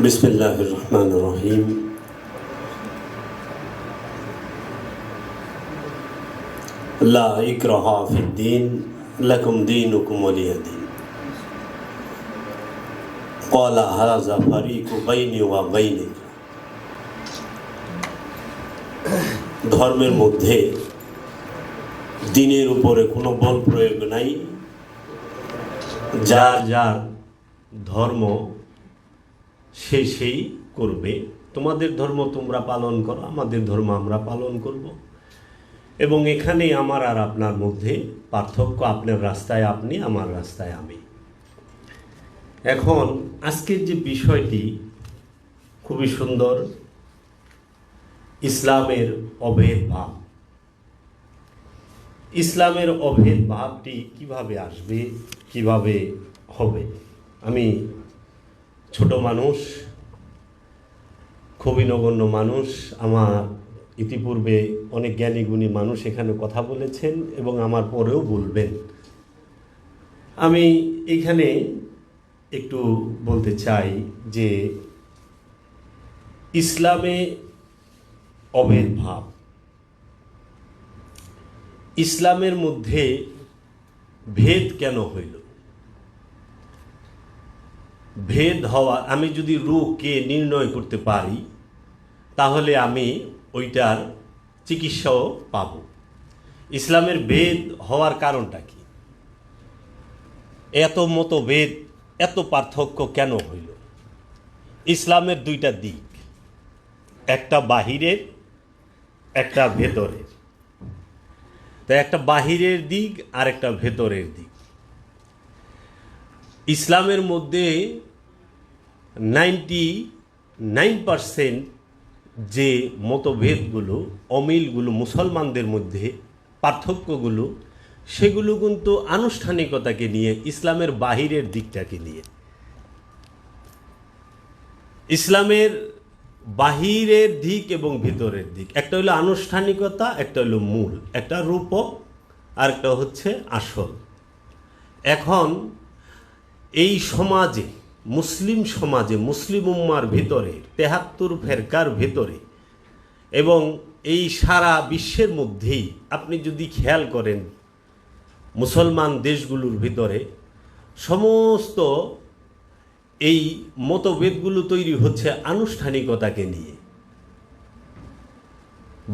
বিসমিল্লাহির রহমানির রহিম। লা ইকরাহা ফিদ্দীন, লাকুম দীনুকুম ওয়ালিয়া দীন। ক্বালা হাযা ফারীকু বাইনি ওয়া বাইনিক। ধর্মের মধ্যে দ্বীনের উপরে কোনো বল প্রয়োগ নাই। যার যার ধর্ম সেই করবে। তোমাদের ধর্ম তোমরা পালন করো, আমাদের ধর্ম আমরা পালন করব। এবং এখানেই আমার আর আপনার মধ্যে পার্থক্য। আপনার রাস্তায় আপনি, আমার রাস্তায় আমি। এখন আজকের যে বিষয়টি খুবই সুন্দর, ইসলামের অভেদ ভাব। ইসলামের অভেদ ভাবটি কিভাবে আসবে, কিভাবে হবে? আমি ছোট মানুষ, খুবই নগণ্য মানুষ। আমার ইতিপূর্বে অনেক জ্ঞানী গুণী মানুষ এখানে কথা বলেছেন এবং আমার পরেও বলবেন। আমি এখানে একটু বলতে চাই যে ইসলামে অভেদ ভাব, ইসলামের মধ্যে ভেদ কেন হইল? ভেদ হওয়া, আমি যদি রোগকে নির্ণয় করতে পারি তাহলে আমি ওইটার চিকিৎসাও পাব। ইসলামের ভেদ হওয়ার কারণটা কি? এত মতভেদ, এত পার্থক্য কেন হইল? ইসলামের দুইটা দিক, একটা বাহিরের, একটা ভেতরের। তো একটা বাহিরের দিক আর একটা ভেতরের দিক। ইসলামের মধ্যে 99% যে মতভেদগুলো, অমিলগুলো, মুসলমানদের মধ্যে পার্থক্যগুলো, সেগুলো কিন্তু আনুষ্ঠানিকতাকে নিয়ে, ইসলামের বাহিরের দিকটাকে নিয়ে। ইসলামের বাহিরের দিক এবং ভিতরের দিক, একটা হলো আনুষ্ঠানিকতা, একটা হলো মূল, একটা রূপক আর একটা হচ্ছে আসল। এখন এই সমাজে, মুসলিম সমাজে, মুসলিম উম্মার ভিতরে, 73 ফেরকার ভিতরে এবং এই সারা বিশ্বের মধ্যেই আপনি যদি খেয়াল করেন, মুসলমান দেশগুলোর ভিতরে সমস্ত এই মতভেদগুলো তৈরি হচ্ছে আনুষ্ঠানিকতাকে নিয়ে,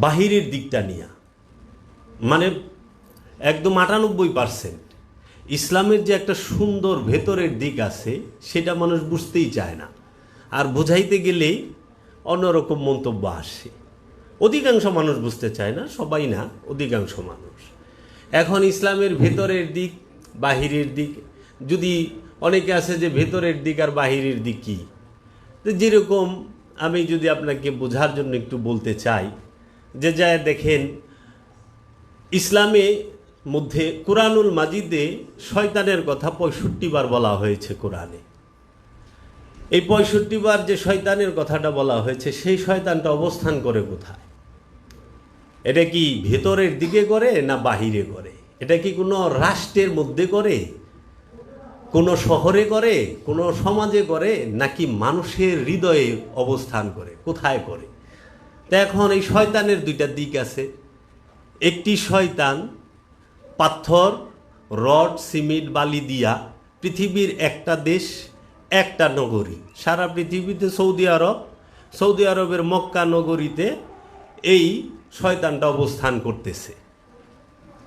বাহিরের দিকটা নিয়ে। মানে একদম 98%। ইসলামের যে একটা সুন্দর ভেতরের দিক আছে সেটা মানুষ বুঝতেই চায় না, আর বোঝাইতে গেলেই অন্যরকম মন্তব্য আসে। অধিকাংশ মানুষ বুঝতে চায় না, সবাই না, অধিকাংশ মানুষ। এখন ইসলামের ভেতরের দিক, বাহিরের দিক, যদি অনেকে আছে যে ভেতরের দিক আর বাহিরের দিক কী, তো যেরকম আমি যদি আপনাকে বোঝার জন্য একটু বলতে চাই, যে যায় দেখেন ইসলামে মধ্যে কুরআনুল মাজিদে শয়তানের কথা 65 বার বলা হয়েছে কোরআনে। এই 65 বার যে শয়তানের কথাটা বলা হয়েছে, সেই শয়তানটা অবস্থান করে কোথায়? এটা কি ভেতরের দিকে করে না বাহিরে করে? এটা কি কোনো রাষ্ট্রের মধ্যে করে, কোনো শহরে করে, কোনো সমাজে করে, নাকি মানুষের হৃদয়ে অবস্থান করে? কোথায় করে? তো এখন এই শয়তানের দুইটা দিক আছে। একটি শয়তান পাথর, রড, সিমেন্ট, বালি দিয়া পৃথিবীর একটা দেশ, একটা নগরী, সারা পৃথিবীতে সৌদি আরবের মক্কা নগরীতে এই শয়তানটা অবস্থান করতেছে।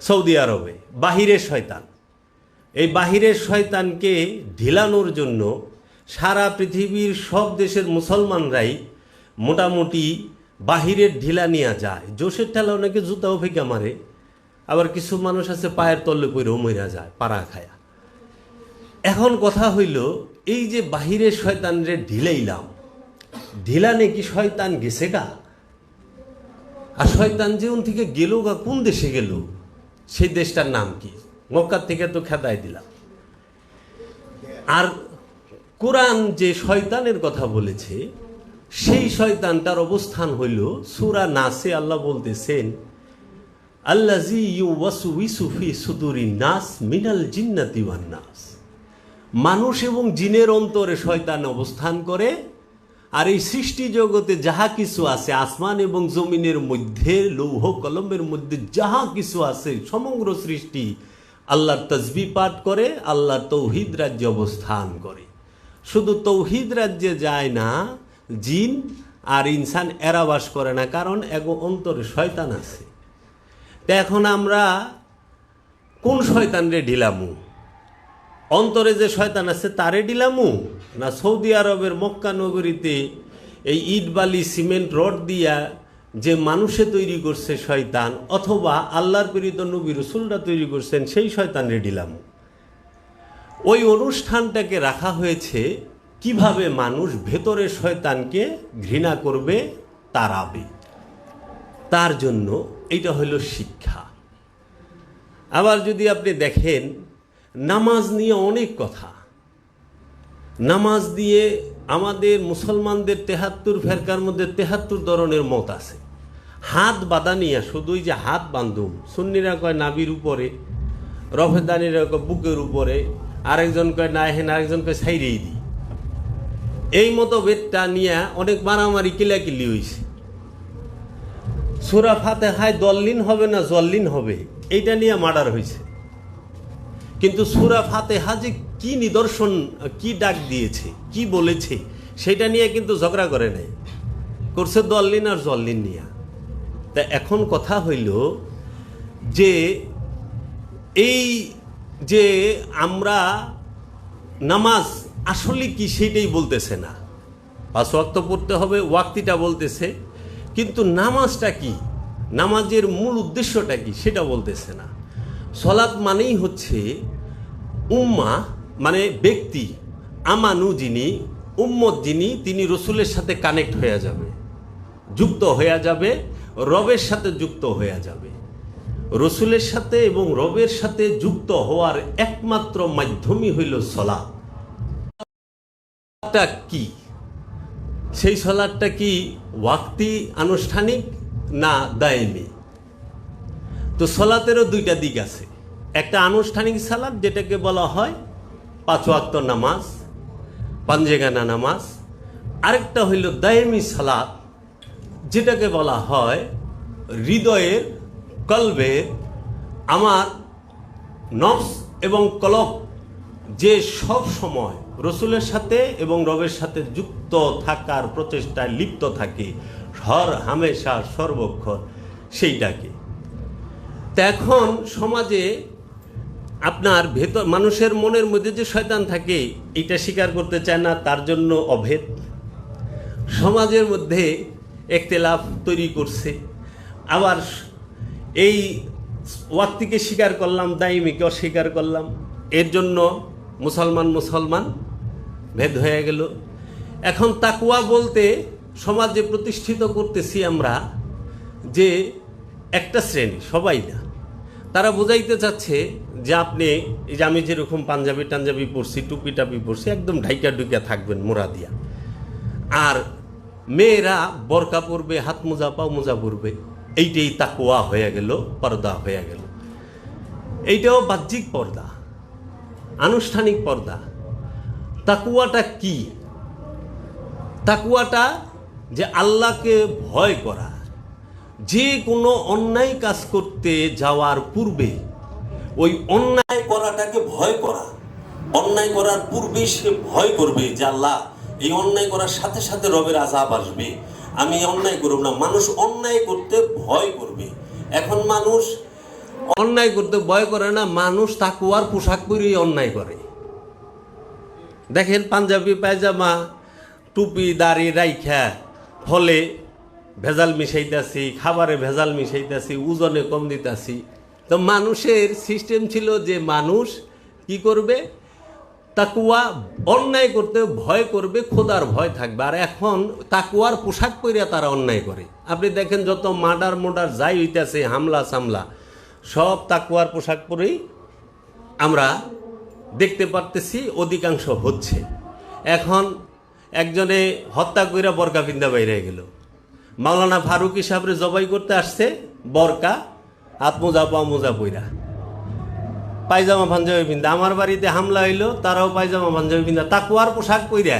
সৌদি আরবে বাহিরের শয়তান। এই বাহিরের শয়তানকে ঢিলানোর জন্য সারা পৃথিবীর সব দেশের মুসলমানরাই মোটামুটি বাহিরের ঢিলা নিয়ে যায়। জোশের ঠেলা অনেকে জুতাও ফেঁকা মারে, আবার কিছু মানুষ আছে পায়ের তলে পড়েও মরে যায় পাড়া খায়া। এখন কথা হইল, এই যে বাহিরের শয়তানরে ঢিলাইলাম, ঢিলানে কি শয়তান গেছে গা? আর শয়তান যেউন থেকে গেল গা, কোন দেশে গেল? সেই দেশটার নাম কি? মক্কার থেকে তো খেদাই দিলাম। আর কোরআন যে শয়তানের কথা বলেছে, সেই শয়তানটার অবস্থান হইল সূরা নাসে। আল্লাহ বলতেছেন, আল্লাযী ইউওয়াসউইসু ফি সুদুরিন নাস মিনাল জিন্নাতি ওয়ান নাস। মানুষ এবং জিনের অন্তরে শয়তান অবস্থান করে, আর এই সৃষ্টি জগতে যাহা কিছু আছে, আসমান এবং জমিনের মধ্যে, লৌহ কলমের মধ্যে যাহা কিছু আছে, সমগ্র সৃষ্টি আল্লাহর তসবিহ পাঠ করে, আল্লাহর তৌহিদ রাজ্যে অবস্থান করে। শুধু তৌহিদ রাজ্যে যায় না জিন আর ইনসান, এরা বাস করে না, কারণ অন্তরে শয়তান আছে। তা এখন আমরা কোন শয়তানরে ঢিলামু? অন্তরে যে শয়তান আছে তারে ঢিলামু, না সৌদি আরবের মক্কা নগরীতে এই ইট বালি সিমেন্ট রড দিয়া যে মানুষে তৈরি করছে শয়তান, অথবা আল্লাহর প্রেরিত নবী রাসূলরা তৈরি করছেন সেই শয়তানরে ঢিলামু? ওই অনুষ্ঠানটাকে রাখা হয়েছে কিভাবে মানুষ ভেতরে শয়তানকে ঘৃণা করবে, তাড়াবে, তার জন্য এইটা হলো শিক্ষা। আবার যদি আপনি দেখেন, নামাজ নিয়ে অনেক কথা। নামাজ দিয়ে আমাদের মুসলমানদের 73 ফেরকার মধ্যে 73 ধরনের মত আছে। হাত বাঁধা নিয়ে, শুধুই যে হাত বান্ধুম, সুন্নিরা কয় নাবির উপরে, রফেদানিরা কয় বুকের উপরে, আরেকজন কয় না হেন, আরেকজন কয় সাইরেই দিই। এই মতভেদটা নিয়ে অনেক মারামারি কিলাকিলি হয়েছে। সূরা ফাতিহায় দল্লিন হবে না জল্লিন হবে, এইটা নিয়ে মার্ডার হয়েছে। কিন্তু সূরা ফাতিহা যে কি নিদর্শন, কি ডাক দিয়েছে, কি বলেছে, সেটা নিয়ে কিন্তু ঝগড়া করে নাই, করছে দল্লিন আর জল্লিন নিয়ে। তা এখন কথা হইল যে এই যে আমরা নামাজ আসলে কি সেটাই বলতেছে না। 5 ওয়াক্ত পড়তে হবে, ওয়াক্তিটা বলতেছে, কিন্তু নামাজটা কি, নামাজের মূল উদ্দেশ্যটা কি সেটা বলতেছে না। সলাৎ মানেই হচ্ছে উম্মা, মানে ব্যক্তি, আমানু যিনি, উম্মত যিনি, তিনি রসুলের সাথে কানেক্ট হয়ে যাবে, যুক্ত হয়ে যাবে, রবের সাথে যুক্ত হয়ে যাবে। রসুলের সাথে এবং রবের সাথে যুক্ত হওয়ার একমাত্র মাধ্যমই হইল সলাৎ। কি সেই সলাৎটা কি ওয়াক্তি আনুষ্ঠানিক না দায়েমি? তো সলাতেরও দুইটা দিক আছে। একটা আনুষ্ঠানিক সালাত, যেটাকে বলা হয় 5 ওয়াক্ত নামাজ, পাঞ্জেগানা নামাজ। আরেকটা হইল দায়েমি সালাত, যেটাকে বলা হয় হৃদয়ের, কলবের, আমার নফস এবং কলব যে সব সময় রসুলের সাথে এবং রবের সাথে যুক্ত থাকার প্রচেষ্টায় লিপ্ত থাকে, হর হামেশা সর্বক্ষণ, সেইটাকে। তা এখন সমাজে আপনার ভেতর, মানুষের মনের মধ্যে যে শয়তান থাকে, এটা স্বীকার করতে চায় না, তার জন্য অভেদ। সমাজের মধ্যে একতেলাফ তৈরি করছে। আবার এই ওয়াক্তিকে স্বীকার করলাম, দাইমিকে অস্বীকার করলাম, এর জন্য মুসলমান ভেদ হয়ে গেল। এখন তাকওয়া বলতে সমাজে প্রতিষ্ঠিত করতেছি আমরা যে একটা শ্রেণী, সবাই না, তারা বোঝাইতে চাচ্ছে যে আপনি, এই যে আমি যেরকম পাঞ্জাবি পরছি, টুপি টাপি পরছি, একদম ঢাইকা ঢুইকা থাকবেন মোড়া দিয়া, আর মেয়েরা বরকা পরবে, হাত মোজা পাও মোজা পরবে, এইটাই তাকওয়া হয়ে গেল, পর্দা হয়ে গেল। এইটাও বাহ্যিক পর্দা, আনুষ্ঠানিক পর্দা। তাকওয়াটা কি? তাকওয়াটা যে আল্লাহকে ভয় করা, যে কোনো অন্যায় কাজ করতে যাওয়ার পূর্বে ওই অন্যায় করাটাকে ভয় করা, অন্যায় করার পূর্বে সে ভয় করবে যে আল্লাহ, এই অন্যায় করার সাথে সাথে রবের আযাব আসবে, আমি অন্যায় করব না। মানুষ অন্যায় করতে ভয় করবে। এখন মানুষ অন্যায় করতে ভয় করে না, মানুষ তাকওয়ার পোশাক পরেই অন্যায় করে। দেখেন, পাঞ্জাবি পায়জামা, টুপি দাড়ি রাইখা, ফলে ভেজাল মিশাইতেছি, খাবারে ভেজাল মিশাইতেছি, ওজনে কম দিতেছি। তো মানুষের সিস্টেম ছিল যে মানুষ কি করবে, তাকওয়া, অন্যায় করতে ভয় করবে, খোদার ভয় থাকবে। আর এখন তাকওয়ার পোশাক পরে তারা অন্যায় করে। আপনি দেখেন, যত মার্ডার যাই হইতেছে, হামলা সামলা, সব তাকওয়ার পোশাক পরেই আমরা দেখতে পারতেছি, অধিকাংশ হচ্ছে। এখন একজনে হত্যা কইরা বরকা পিন্দা বাইরে গেল, মাওলানা ফারুকী সাহেবরে জবাই করতে আসছে, বরকা, হাত মোজা পা মোজা পইরা, পায়জামা পাঞ্জাবি পিন্দা। আমার বাড়িতে হামলা হইলো, তারাও পায়জামা পাঞ্জাবি পিন্দা, তাকওয়ার পোশাক পইরা।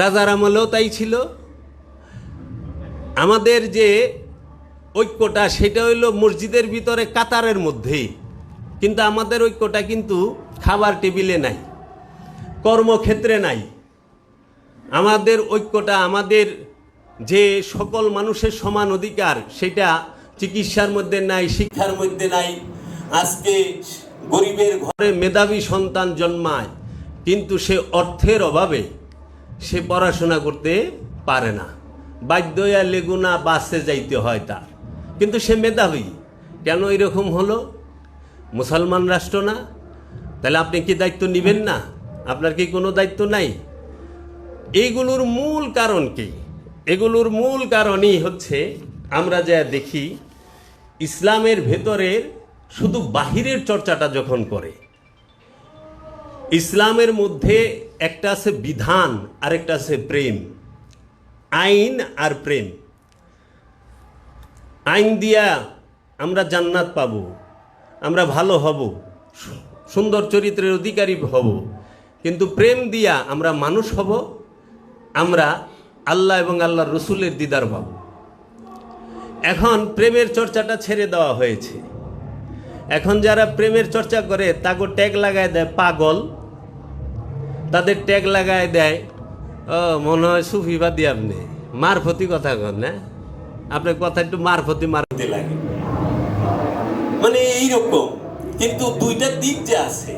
রাজার আমলেও তাই ছিল। আমাদের যে ঐক্যটা সেটা হইল মসজিদের ভিতরে কাতারের মধ্যেই, কিন্তু আমাদের ঐক্যটা কিন্তু খাবার টেবিলে নাই, কর্মক্ষেত্রে নাই। আমাদের ঐক্যটা, আমাদের যে সকল মানুষের সমান অধিকার, সেটা চিকিৎসার মধ্যে নাই, শিক্ষার মধ্যে নাই। আজকে গরিবের ঘরে মেধাবী সন্তান জন্মায়, কিন্তু সে অর্থের অভাবে সে পড়াশোনা করতে পারে না, বাধ্য হইয়া লেগুনা বাসে যাইতে হয় তার, কিন্তু সে মেধাবী। কেন এরকম হলো? মুসলমান রাষ্ট্র না? তাহলে আপনি কি দায়িত্ব নেবেন না? আপনার কি কোনো দায়িত্ব নাই? এইগুলোর মূল কারণ কি? এগুলোর মূল কারণই হচ্ছে আমরা যা দেখি ইসলামের ভেতরের শুধু বাহিরের চর্চাটা যখন করে। ইসলামের মধ্যে একটা আছে বিধান আর একটা আছে প্রেম, আইন আর প্রেম। আইন দিয়া আমরা জান্নাত পাব, আমরা ভালো হব, সুন্দর চরিত্রের অধিকারী হব, কিন্তু প্রেম দিয়া আমরা মানুষ হব, আমরা আল্লাহ এবং আল্লাহর রসুলের দিদার পাব। এখন প্রেমের চর্চাটা ছেড়ে দেওয়া হয়েছে। এখন যারা প্রেমের চর্চা করে তাকে ট্যাগ লাগায় দেয় পাগল, তাদের ট্যাগ লাগায় দেয় মনে হয় সুফিবাদী। আপনি মারফতি কথা কন না, আপনার কথা একটু মারফতি মারতে লাগে, মানে এইরকম। কিন্তু দুইটা দিক যে আছে,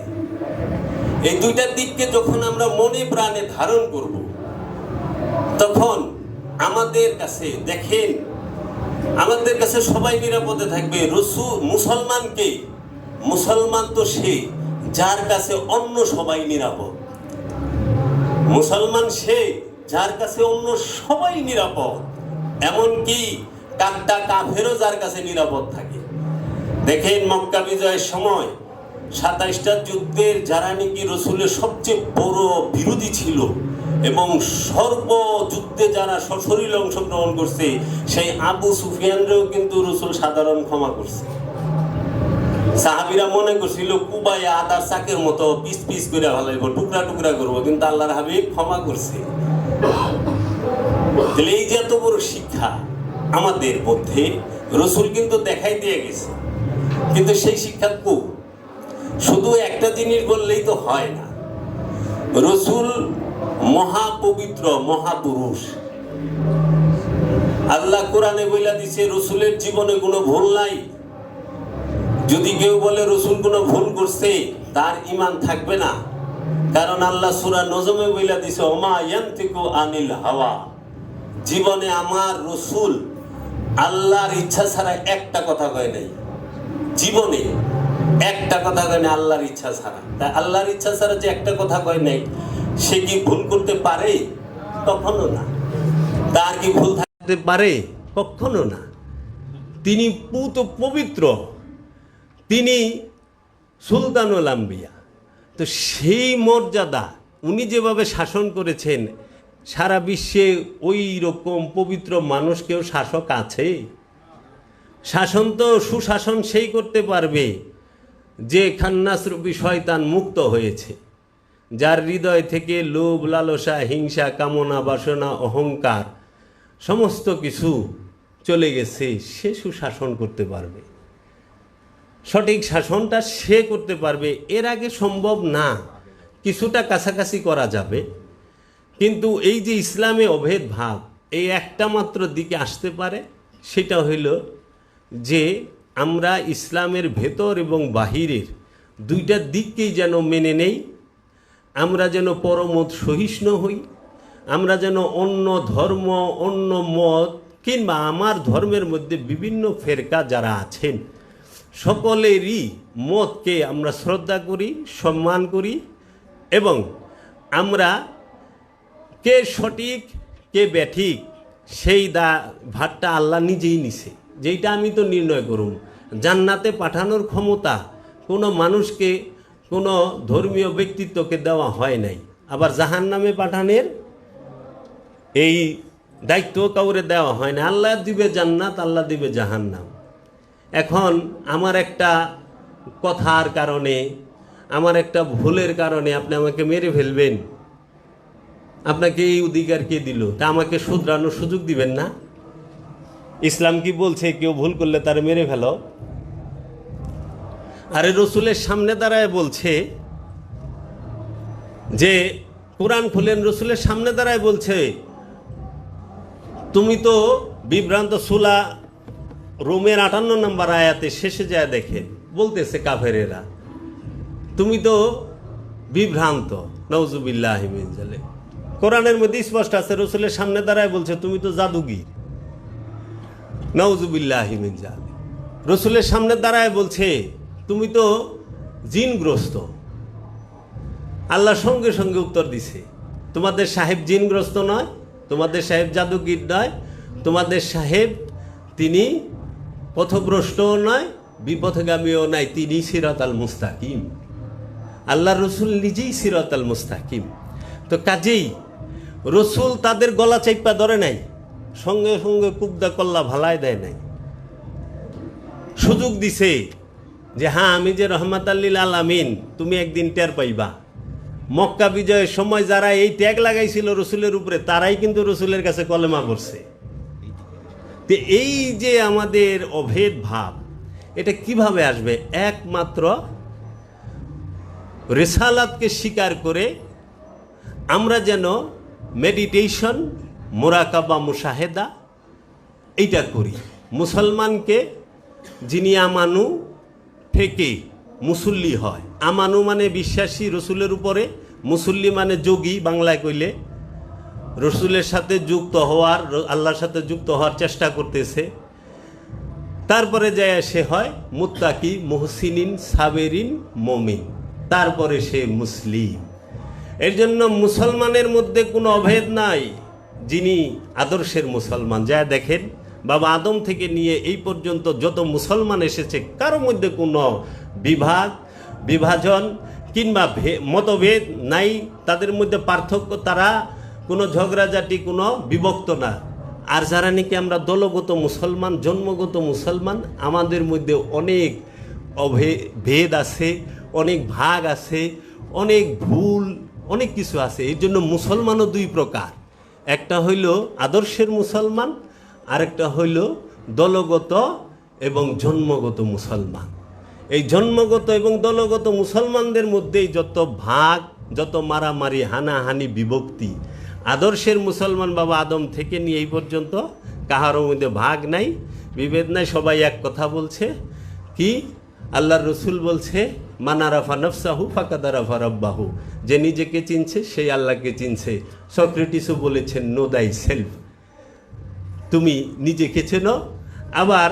এই দুইটা দিককে যখন আমরা মনে প্রাণে ধারণ করব, তখন আমাদের কাছে দেখেন, আমাদের কাছে সবাই নিরাপদে থাকবে। মুসলমান তো সে যার কাছে অন্য সবাই নিরাপদ। মুসলমান সে যার কাছে অন্য সবাই নিরাপদ, এমনকি কাকটা কাফেরও যার কাছে নিরাপদ থাকে। দেখেন মক্কা বিজয়ের সময় 27টা যুদ্ধের যারা নাকি রসুলের সবচেয়ে বড় বিরোধী ছিল এবং সর্বযুদ্ধে যারা সশরীরে অংশগ্রহণ করছে, সেই আবু সুফিয়ানরেও কিন্তু রসুল সাধারণ ক্ষমা করছে। সাহাবীরা মনে করছিল কুবায় আদার চাকের মতো পিস পিস করে ফেলাইব, টুকরা টুকরা করবো, কিন্তু আল্লাহর হাবিব ক্ষমা করছে। তাহলে এই যে এত বড় শিক্ষা আমাদের মধ্যে রসুল কিন্তু দেখাই দিয়ে গেছে, কিন্তু সেই শিক্ষা শুধু একটা জিনিস বললেই তো হয় না। রসুল মহাপবিত্র, মহাপুরুষ। আল্লাহ কোরআনে বইলা দিছে রসুলের জীবনে কোনো ভুল নাই। যদি কেউ বলে রসুল কোনো ভুল করছে, তার ঈমান থাকবে না। কারণ আল্লাহ সূরা নজমে বইলা দিছে ওমা ইয়ান্তিকু আনিল হাওয়া, জীবনে আমার রসুল আল্লাহর ইচ্ছা ছাড়া একটা কথা কয় নাই। জীবনে একটা কথা কয় না আল্লাহর ইচ্ছা ছাড়া। তাই আল্লাহর ইচ্ছা ছাড়া যে একটা কথা কয় নাই, সে কি ভুল করতে পারে? কখনো না। তার কি ভুল থাকতে পারে? কখনো না। তিনি পুত পবিত্র, তিনি সুলতানুল আম্বিয়া। তো সেই মর্যাদা উনি যেভাবে শাসন করেছেন, সারা বিশ্বে ওই রকম পবিত্র মানুষ কেউ শাসক আছে? শাসন তো সুশাসন সেই করতে পারবে যে খান্নাসরূপী শয়তান মুক্ত হয়েছে, যার হৃদয় থেকে লোভ, লালসা, হিংসা, কামনা, বাসনা, অহংকার সমস্ত কিছু চলে গেছে। সে সুশাসন করতে পারবে, সঠিক শাসনটা সে করতে পারবে। এর আগে সম্ভব না, কিছুটা কাছাকাছি করা যাবে, কিন্তু এই যে ইসলামে অভেদ ভাব, এই একটা মাত্র দিকে আসতে পারে। সেটা হইল যে আমরা ইসলামের ভেতর এবং বাহিরের দুইটা দিককেই যেন মেনে নেই, আমরা যেন পরমত সহিষ্ণু হই, আমরা যেন অন্য ধর্ম, অন্য মত কিংবা আমার ধর্মের মধ্যে বিভিন্ন ফেরকা যারা আছেন সকলেরই মতকে আমরা শ্রদ্ধা করি, সম্মান করি, এবং আমরা কে সঠিক কে ব্যাঠিক সেই ভাতটা আল্লাহ নিজেই নিছে, যেইটা আমি তো নির্ণয় করুন। জান্নাতে পাঠানোর ক্ষমতা কোনো মানুষকে, কোনো ধর্মীয় ব্যক্তিত্বকে দেওয়া হয় নাই। আবার জাহান্নামে পাঠানোর এই দায়িত্ব কাউরে দেওয়া হয় না। আল্লাহ দিবে জান্নাত, আল্লাহ দিবে জাহান্নাম। এখন আমার একটা কথার কারণে, আমার একটা ভুলের কারণে আপনি আমাকে মেরে ফেলবেন, আপনাকে এই অধিকার কে দিল? তা আমাকে শুধরানোর সুযোগ দিবেন না? ইসলাম কি বলছে কেউ ভুল করলে তার মেরে ফেলো? আরে রসুলের সামনে দাঁড়ায় বলছে যে, কোরআন খুলেন, রসুলের সামনে দাঁড়ায় বলছে, তুমি তো বিভ্রান্ত। সূরা রোমের 58 নম্বর আয়াতে শেষে যায় দেখেন, বলতেছে কাফেরেরা, তুমি তো বিভ্রান্ত। নাউজুবিল্লাহি মিন যালিক। কোরআনের মধ্যে স্পষ্ট আছে, রসুলের সামনে দাঁড়ায় বলছে তুমি তো জাদুগির। নাউজুবিল্লাহি মিন যালিক। রসুলের সামনে দাঁড়ায় বলছে তুমি তো জিনগ্রস্ত। আল্লাহ সঙ্গে সঙ্গে উত্তর দিছে, তোমাদের সাহেব জিনগ্রস্ত নয়, তোমাদের সাহেব জাদুগির নয়, তোমাদের সাহেব তিনি পথভ্রষ্টও নয়, বিপথগামীও নয়, তিনি সিরাতাল মুস্তাকিম। আল্লাহ রসুল নিজেই সিরাতাল মুস্তাকিম। তো কাজেই রসুল তাদের গলা চাইপা ধরে নাই, সঙ্গে সঙ্গে কুবদা কল্লা ভালায় দেয় নাই, সুযোগ দিছে যে হ্যাঁ আমি যে রহমাত লিল আলামিন তুমি একদিন টের পাইবা। মক্কা বিজয়ের সময় যারা এই ট্যাগ লাগাইছিল রসুলের উপরে, তারাই কিন্তু রসুলের কাছে কলেমা করছে। তো এই যে আমাদের অভেদ ভাব, এটা কিভাবে আসবে? একমাত্র রিসালাতকে স্বীকার করে আমরা যেন মেডিটেশন, মোরাকাবা, মুশাহেদা এইটা করি। মুসলমানকে যিনি আমানু থেকে মুসল্লি হয়, আমানু মানে বিশ্বাসী রসুলের উপরে, মুসল্লি মানে যোগী, বাংলায় কইলে রসুলের সাথে যুক্ত হওয়ার, আল্লাহর সাথে যুক্ত হওয়ার চেষ্টা করতেছে। তারপরে যায় সে হয় মুত্তাকি, মুহসিনিন, সাবেরিন, মুমিন, তারপরে সে মুসলিম। এর জন্য মুসলমানের মধ্যে কোনো অভেদ নাই। যিনি আদর্শের মুসলমান, যা দেখেন বাবা আদম থেকে নিয়ে এই পর্যন্ত যত মুসলমান এসেছে, কারো মধ্যে কোনো বিভাজন কিংবা মতভেদ নাই, তাদের মধ্যে পার্থক্য, তারা কোনো ঝগড়াঝাটি, কোনো বিভক্ত না। আর যারা নাকি আমরা দলগত মুসলমান, জন্মগত মুসলমান, আমাদের মধ্যে অনেক ভেদ আছে, অনেক ভাগ আছে, অনেক ভুল, অনেক কিছু আছে। এই জন্য মুসলমানও দুই প্রকার, একটা হইল আদর্শের মুসলমান, আরেকটা হইল দলগত এবং জন্মগত মুসলমান। এই জন্মগত এবং দলগত মুসলমানদের মধ্যেই যত ভাগ, যত মারামারি, হানাহানি, বিভক্তি। আদর্শের মুসলমান বাবা আদম থেকে নিয়ে এই পর্যন্ত কাহারও মধ্যে ভাগ নাই, বিভেদ নাই, সবাই এক কথা বলছে। কি আল্লাহর রসুল বলছে, মানারাফা নফসাহু ফাকাদ আরাফা রাব্বাহু, যে নিজেকে চিনছে সেই আল্লাহকে চিনছে। সক্রেটিসও বলেছেন নো দাই সেলফ, তুমি নিজেকে চেনো। আবার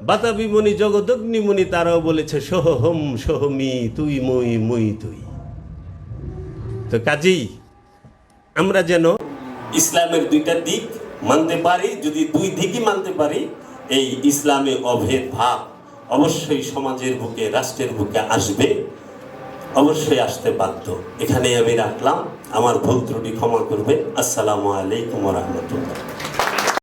বাতাবিমণি, জগদগ্নিমণি, তারাও বলেছে সোহম সোহমি, তুই মুই, মুই তুই। তো কাজেই আমরা যেন ইসলামের দুইটা দিক মানতে পারি। যদি দুই দিকই মানতে পারি, এই ইসলামে অভেদ ভাব অবশ্যই সমাজের বুকে, রাষ্ট্রের বুকে আসবে, অবশ্যই আসতে বাধ্য। এখানে আমি রাখলাম, আমার ভুল ত্রুটি ক্ষমা করবেন। আসসালামু আলাইকুম ওয়া রাহমাতুল্লাহ।